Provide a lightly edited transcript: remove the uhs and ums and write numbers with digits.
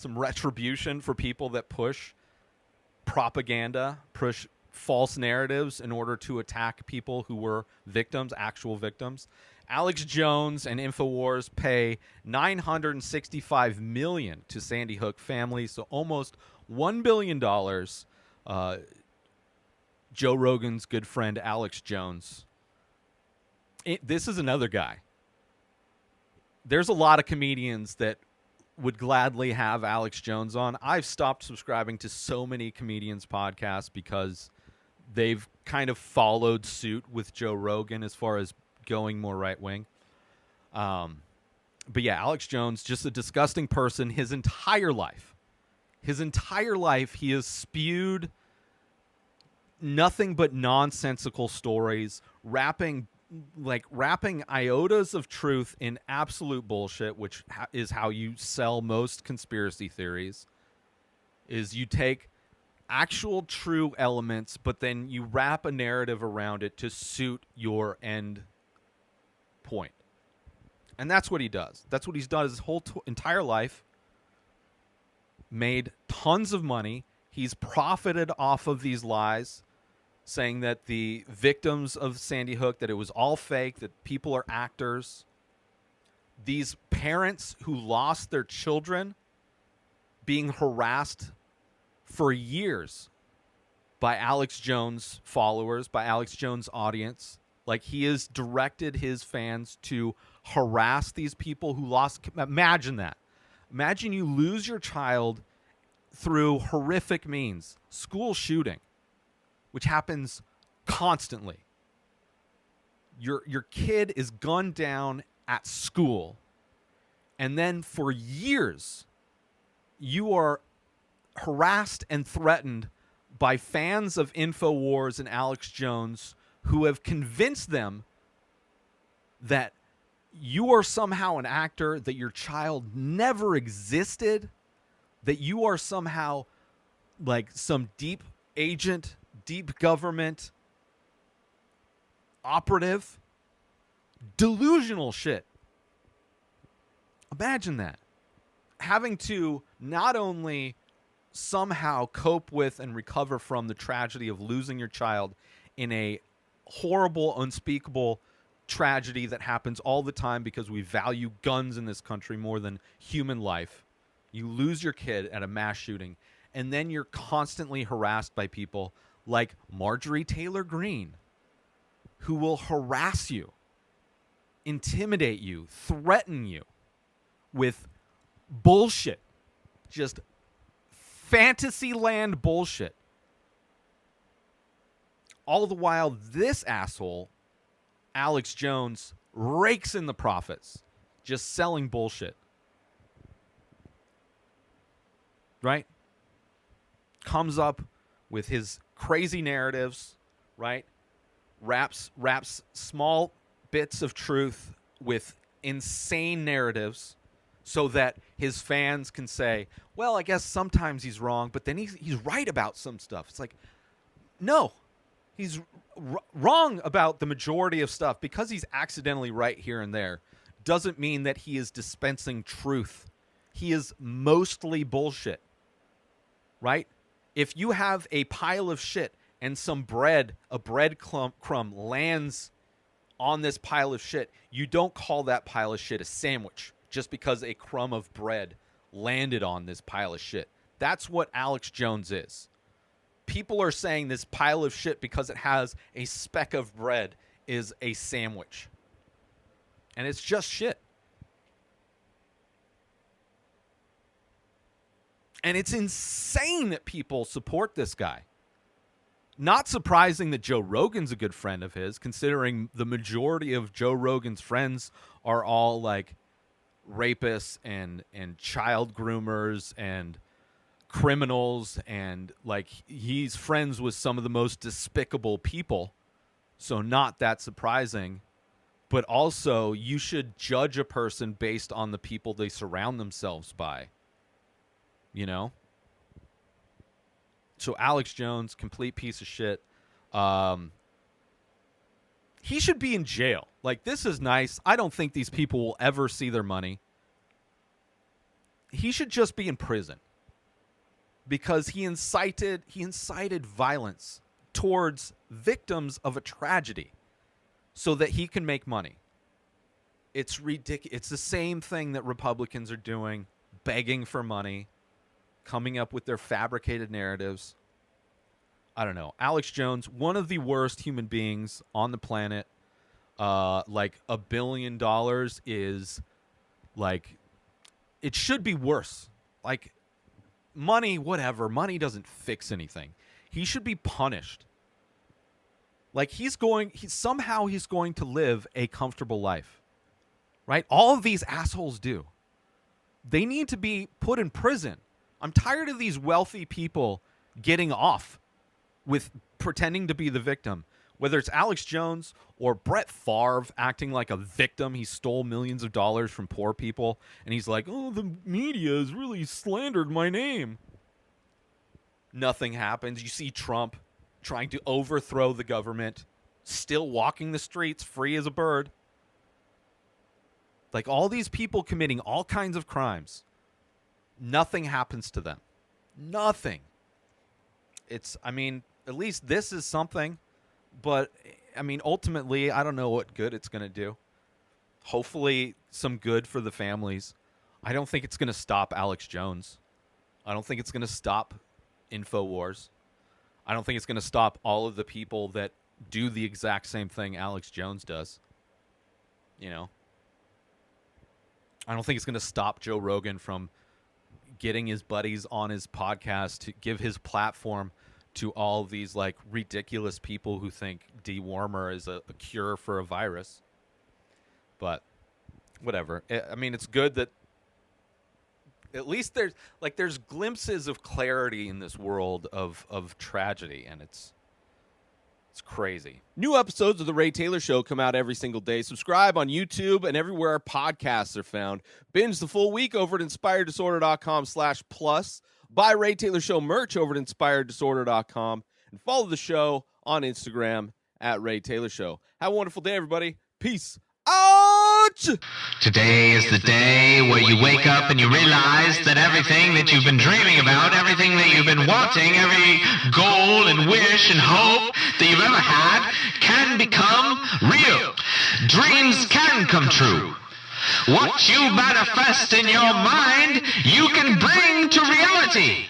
some retribution for people that push propaganda, push false narratives in order to attack people who were victims, actual victims. Alex Jones and InfoWars pay $965 million to Sandy Hook families, so almost $1 billion. Joe Rogan's good friend Alex Jones. This is another guy. There's a lot of comedians that would gladly have Alex Jones on. I've stopped subscribing to so many comedians' podcasts because they've kind of followed suit with Joe Rogan as far as going more right-wing. But yeah, Alex Jones, just a disgusting person his entire life. His entire life, he has spewed nothing but nonsensical stories, wrapping iotas of truth in absolute bullshit, which is how you sell most conspiracy theories, is you take actual true elements, but then you wrap a narrative around it to suit your end point. And that's what he does. That's what he's done his whole entire life. Made tons of money. He's profited off of these lies, saying that the victims of Sandy Hook, that it was all fake, that people are actors. These parents who lost their children being harassed for years by Alex Jones followers, by Alex Jones audience. Like, he has directed his fans to harass these people who lost. Imagine that. Imagine you lose your child through horrific means. School shooting, which happens constantly. Your kid is gunned down at school, and then for years you are harassed and threatened by fans of InfoWars and Alex Jones who have convinced them that you are somehow an actor, that your child never existed, that you are somehow like some deep agent, deep government operative. Delusional shit. Imagine that. Having to not only somehow cope with and recover from the tragedy of losing your child in a horrible, unspeakable tragedy that happens all the time because we value guns in this country more than human life. You lose your kid at a mass shooting, and then you're constantly harassed by people like Marjorie Taylor Greene, who will harass you, intimidate you, threaten you with bullshit. Just Fantasyland bullshit. All the while, this asshole, Alex Jones, rakes in the profits, just selling bullshit. Right? Comes up with his crazy narratives, right? Wraps small bits of truth with insane narratives so that his fans can say, well, I guess sometimes he's wrong, but then he's right about some stuff. It's like, no, he's wrong about the majority of stuff. Because he's accidentally right here and there doesn't mean that he is dispensing truth. He is mostly bullshit, right? If you have a pile of shit and some bread, a bread crumb lands on this pile of shit, you don't call that pile of shit a sandwich just because a crumb of bread landed on this pile of shit. That's what Alex Jones is. People are saying this pile of shit, because it has a speck of bread, is a sandwich. And it's just shit. And it's insane that people support this guy. Not surprising that Joe Rogan's a good friend of his, considering the majority of Joe Rogan's friends are all like rapists and child groomers and criminals, and like he's friends with some of the most despicable people. So not that surprising. But also, you should judge a person based on the people they surround themselves by. You know? So Alex Jones, complete piece of shit. He should be in jail. Like, this is nice. I don't think these people will ever see their money. he should just be in prison because he incited violence towards victims of a tragedy so that he can make money. It's ridiculous. It's the same thing that Republicans are doing, begging for money, coming up with their fabricated narratives. I don't know. Alex Jones, one of the worst human beings on the planet. Like $1 billion is like, it should be worse. Like, money, whatever. Money doesn't fix anything. He should be punished. Like, somehow he's going to live a comfortable life. Right? All of these assholes do. They need to be put in prison. I'm tired of these wealthy people getting off with pretending to be the victim. Whether it's Alex Jones or Brett Favre acting like a victim. He stole millions of dollars from poor people. And he's like, oh, the media has really slandered my name. Nothing happens. You see Trump trying to overthrow the government, still walking the streets free as a bird. Like, all these people committing all kinds of crimes. Nothing happens to them. Nothing. At least this is something. But, ultimately, I don't know what good it's going to do. Hopefully, some good for the families. I don't think it's going to stop Alex Jones. I don't think it's going to stop InfoWars. I don't think it's going to stop all of the people that do the exact same thing Alex Jones does. I don't think it's going to stop Joe Rogan from getting his buddies on his podcast to give his platform to all these like ridiculous people who think dewormer is a cure for a virus. But whatever. It's good that at least there's glimpses of clarity in this world of tragedy, and it's crazy. New episodes of The Ray Taylor Show come out every single day. Subscribe on YouTube and everywhere our podcasts are found. Binge the full week over at inspireddisorder.com/plus. Buy Ray Taylor Show merch over at inspireddisorder.com. And follow the show on Instagram at Ray Taylor Show. Have a wonderful day, everybody. Peace out! Today is the day where you wake up and you realize that everything that you've been dreaming about, everything that you've been wanting, every goal and wish and hope that you've ever had can become real. Dreams can come true. What you manifest in your mind, you can bring to reality.